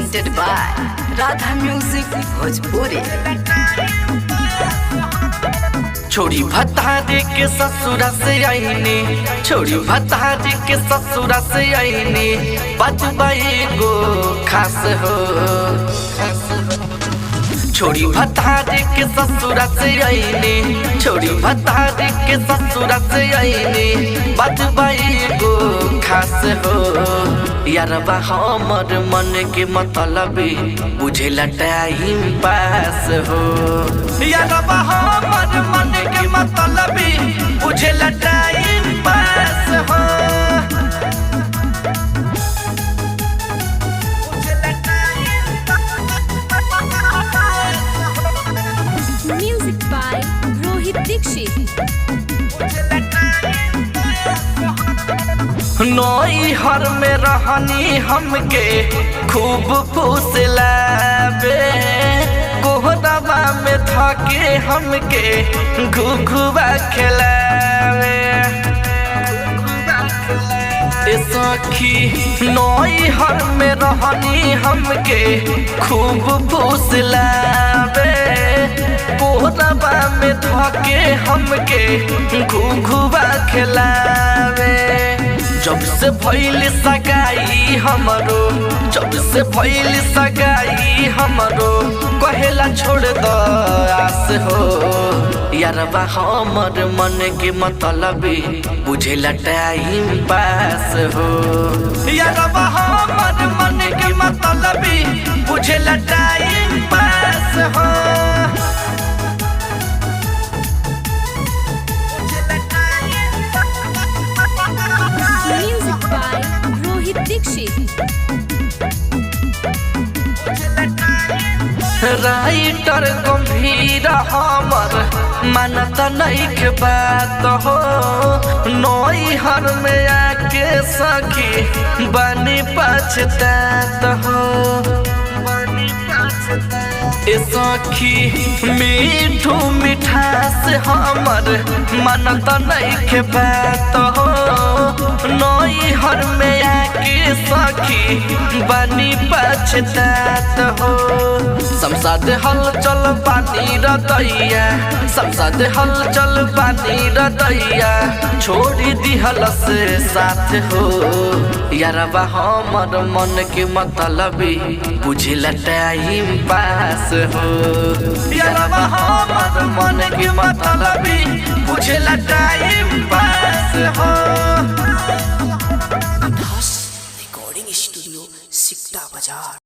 presented by Radha Music Bhojpuri। छोड़ी भतारी के ससुरा से आईनी, छोड़ी भतारी के ससुरा से आईनी, बजबाई गो खास हो। छोड़ी भतारी के ससुरा से आईनी, छोड़ी भतारी के ससुरा से आईनी, बजबाई गो खास हो। यारबा हमर मन के मतलबी बुझेला टाइम पास हो। यारबा हमर मन के मतलबी बुझेला टाइम पास हो। Music by Rohit Dixit। नई हर में रहनी हमके खूब फुसलावे, कोहरावा में थके हमके घुघुआ खिलावे। सखी नई हर में रहनी हमके खूब फुसलावे, कोहरावा में थके हमके घुघुआ खिलावे। जब से भइल सगाई हमरो, जब से भइल सगाई हमरो, कहेला छोड़ द आस हो। यारबा हमर मन के मतलबी बुझेला टाइम पास हो। यारबा हमर मन के मतलबी बुझेला टाइम पास हो। Music by Rohit Dixit। Writer गंभीर हमर मानत नइखे बात हो। नई हर में आके सखी बनी पछतात हो। सखी मीठू मिठास हमर मानत नइखे बात हो। नई हर में आके सखी बनी पछतात हो। संसद हल चल पानी रदैया, संसद हल चल पानी रदैया, छोड़ी दिहल से साथ हो। यारबा हमर मन के मतलबी बुझेला टाइम पास हो। यारबा हमर मन के मतलबी बुझेला टाइम पास हो। रिकॉर्डिंग स्टूडियो सिकटा बाजार।